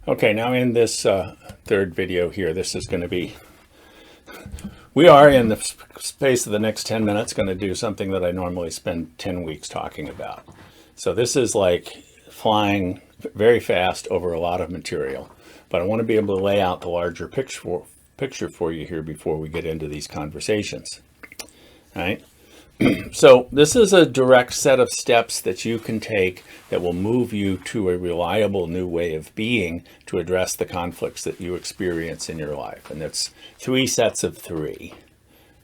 Okay, now in this third video here, this is going to be, we are in the space of the next 10 minutes going to do something that I normally spend 10 weeks talking about. So this is like flying very fast over a lot of material, but I want to be able to lay out the larger picture for you here before we get into these conversations. All right? So this is a direct set of steps that you can take that will move you to a reliable new way of being to address the conflicts that you experience in your life. And it's 3 sets of 3.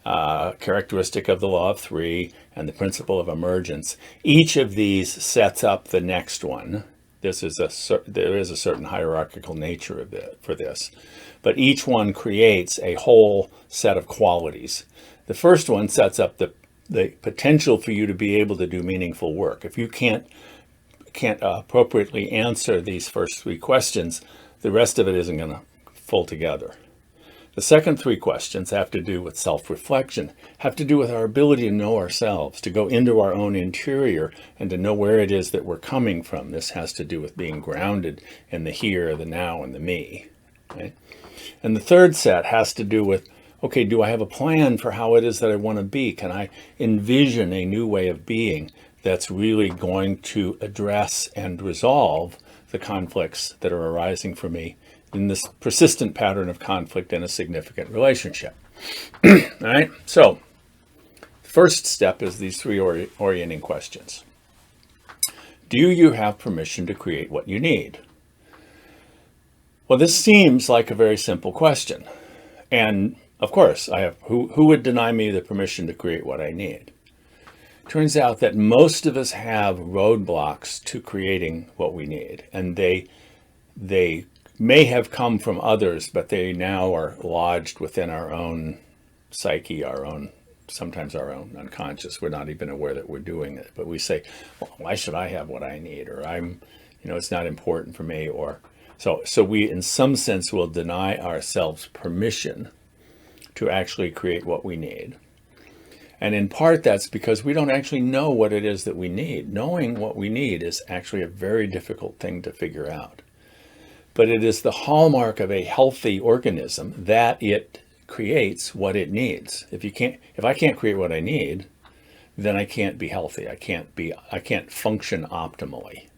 Characteristic of the law of 3 and the principle of emergence. Each of these sets up the next one. There is a certain hierarchical nature of it for this, but each one creates a whole set of qualities. The first one sets up the potential for you to be able to do meaningful work. If you can't appropriately answer these first 3 questions, the rest of it isn't going to pull together. The second 3 questions have to do with self-reflection, have to do with our ability to know ourselves, to go into our own interior and to know where it is that we're coming from. This has to do with being grounded in the here, the now, and the me. Okay? And the third set has to do with, okay, do I have a plan for how it is that I want to be? Can I envision a new way of being that's really going to address and resolve the conflicts that are arising for me in this persistent pattern of conflict in a significant relationship? All right, so first step is these 3 orienting questions. Do you have permission to create what you need? Well, this seems like a very simple question. And of course, I have. Who would deny me the permission to create what I need? Turns out that most of us have roadblocks to creating what we need, and they may have come from others, but they now are lodged within our own psyche, sometimes our own unconscious. We're not even aware that we're doing it, but we say, well, why should I have what I need? Or it's not important for me. Or so we, in some sense, will deny ourselves permission to actually create what we need. And in part, that's because we don't actually know what it is that we need. Knowing what we need is actually a very difficult thing to figure out. But it is the hallmark of a healthy organism that it creates what it needs. If I can't create what I need, then I can't be healthy. I can't function optimally.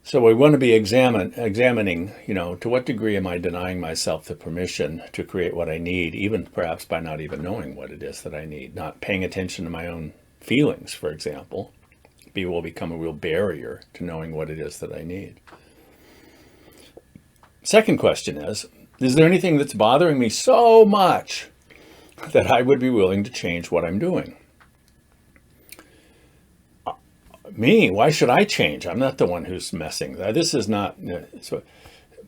So we want to be examining, to what degree am I denying myself the permission to create what I need, even perhaps by not even knowing what it is that I need, not paying attention to my own feelings, for example, will become a real barrier to knowing what it is that I need. Second question is there anything that's bothering me so much that I would be willing to change what I'm doing? Me? Why should I change? I'm not the one who's messing. This is not.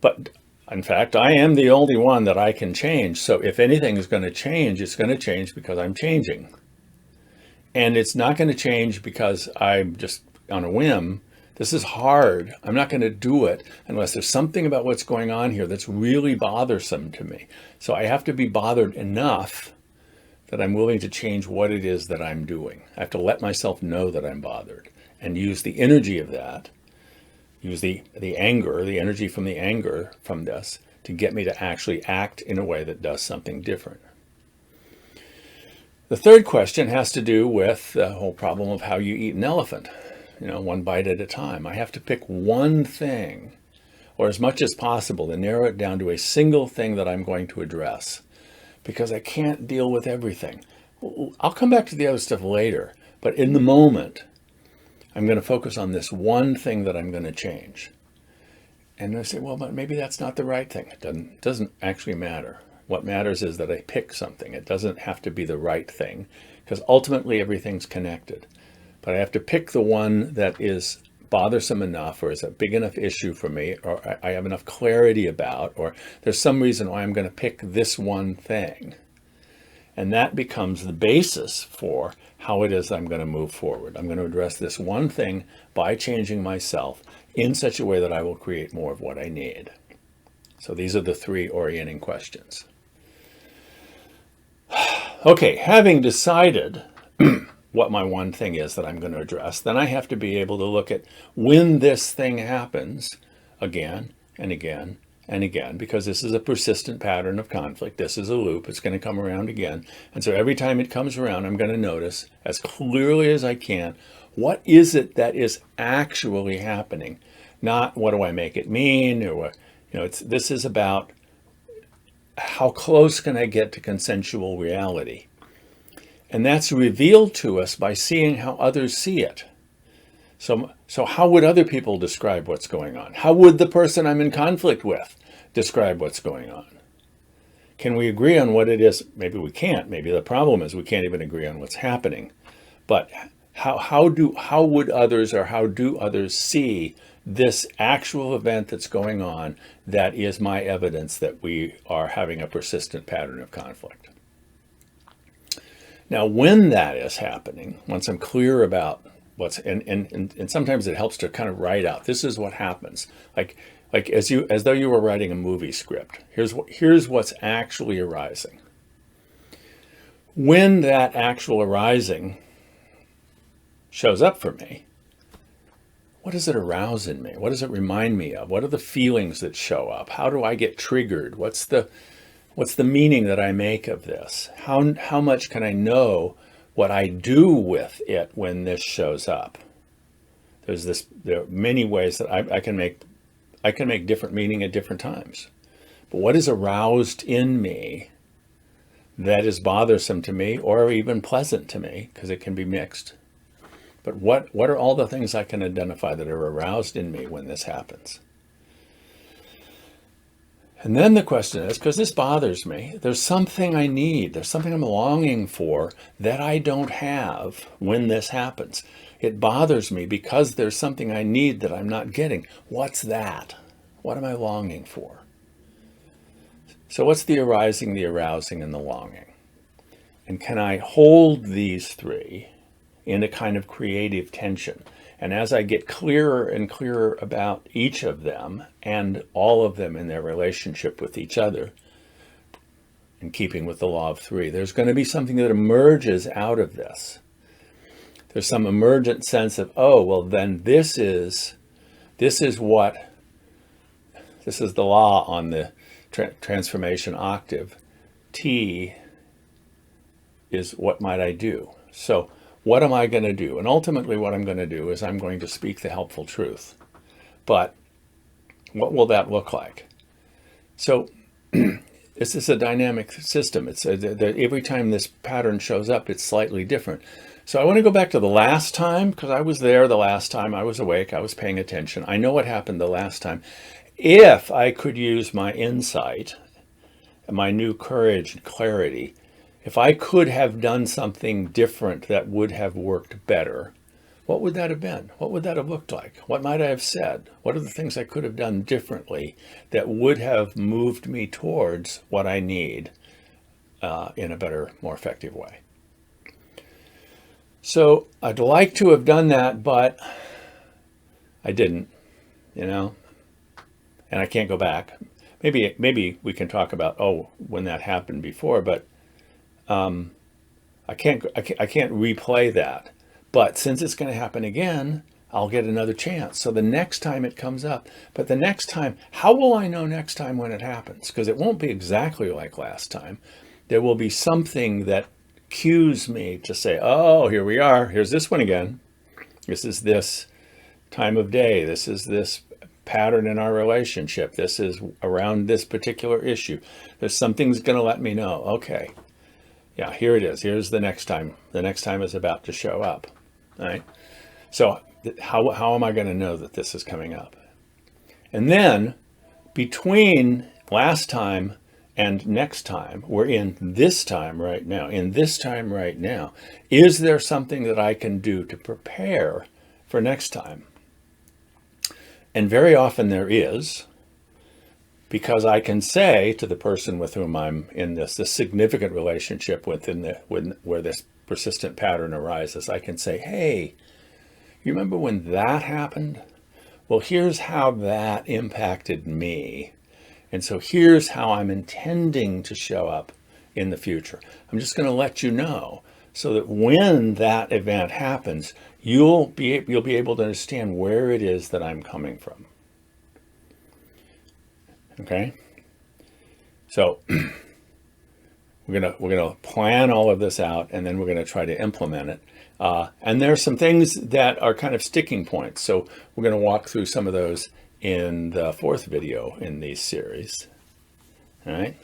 But in fact, I am the only one that I can change. So if anything is going to change, it's going to change because I'm changing. And it's not going to change because I'm just on a whim. This is hard. I'm not going to do it unless there's something about what's going on here that's really bothersome to me. So I have to be bothered enough that I'm willing to change what it is that I'm doing. I have to let myself know that I'm bothered, and use the energy of that, use the anger, the energy from the anger from this to get me to actually act in a way that does something different. The third question has to do with the whole problem of how you eat an elephant, one bite at a time. I have to pick one thing, or as much as possible, to narrow it down to a single thing that I'm going to address, because I can't deal with everything. I'll come back to the other stuff later, but in the moment, I'm going to focus on this one thing that I'm going to change. And I say, well, but maybe that's not the right thing. It doesn't actually matter. What matters is that I pick something. It doesn't have to be the right thing, because ultimately everything's connected. But I have to pick the one that is bothersome enough, or is a big enough issue for me, or I have enough clarity about, or there's some reason why I'm going to pick this one thing. And that becomes the basis for how it is I'm going to move forward. I'm going to address this one thing by changing myself in such a way that I will create more of what I need. So these are the 3 orienting questions. Okay, having decided what my one thing is that I'm going to address, then I have to be able to look at when this thing happens, again and again and again, because this is a persistent pattern of conflict. This is a loop. It's going to come around again. And so every time it comes around, I'm going to notice as clearly as I can, what is it that is actually happening? Not what do I make it mean, or what, this is about how close can I get to consensual reality? And that's revealed to us by seeing how others see it. So how would other people describe what's going on? How would the person I'm in conflict with describe what's going on? Can we agree on what it is? Maybe we can't. Maybe the problem is we can't even agree on what's happening. But how do others see this actual event that's going on that is my evidence that we are having a persistent pattern of conflict? Now, when that is happening, once I'm clear about what's, and sometimes it helps to kind of write out, this is what happens. Like as though you were writing a movie script. Here's what's actually arising. When that actual arising shows up for me, what does it arouse in me? What does it remind me of? What are the feelings that show up? How do I get triggered? What's the meaning that I make of this? How much can I know what I do with it when this shows up? There are many ways that I can make different meaning at different times. But what is aroused in me that is bothersome to me or even pleasant to me, because it can be mixed. But what are all the things I can identify that are aroused in me when this happens? And then the question is, because this bothers me, there's something I need, there's something I'm longing for that I don't have when this happens. It bothers me because there's something I need that I'm not getting. What's that? What am I longing for? So what's the arising, the arousing, and the longing? And can I hold these three in a kind of creative tension? And as I get clearer and clearer about each of them and all of them in their relationship with each other, in keeping with the law of three, there's going to be something that emerges out of this. There's some emergent sense of, oh, well, then this is the law on the transformation octave. T is what might I do? So what am I going to do? And ultimately what I'm going to do is I'm going to speak the helpful truth. But what will that look like? So this is a dynamic system. It's every time this pattern shows up, it's slightly different. So I want to go back to the last time, because I was there the last time. I was awake. I was paying attention. I know what happened the last time. If I could use my insight and my new courage and clarity, if I could have done something different that would have worked better, what would that have been? What would that have looked like? What might I have said? What are the things I could have done differently that would have moved me towards what I need in a better, more effective way? So I'd like to have done that, but I didn't, and I can't go back. Maybe we can talk about, when that happened before, but I can't replay that. But since it's going to happen again, I'll get another chance. So the next time it comes up, but the next time, how will I know next time when it happens? Because it won't be exactly like last time. There will be something that cues me to say, oh, here we are. Here's this one again. This is this time of day. This is this pattern in our relationship. This is around this particular issue. There's something's going to let me know. Okay. Yeah, here it is. Here's the next time. The next time is about to show up. All right. So how am I going to know that this is coming up? And then between last time and next time, we're in this time right now. In this time right now, is there something that I can do to prepare for next time? And very often there is, because I can say to the person with whom I'm in this significant relationship where this persistent pattern arises, I can say, hey, you remember when that happened? Well, here's how that impacted me. And so here's how I'm intending to show up in the future. I'm just going to let you know so that when that event happens, you'll be able to understand where it is that I'm coming from. Okay. So we're gonna plan all of this out, and then we're gonna try to implement it. And there's some things that are kind of sticking points. So we're gonna walk through some of those in the 4th video in these series. All right.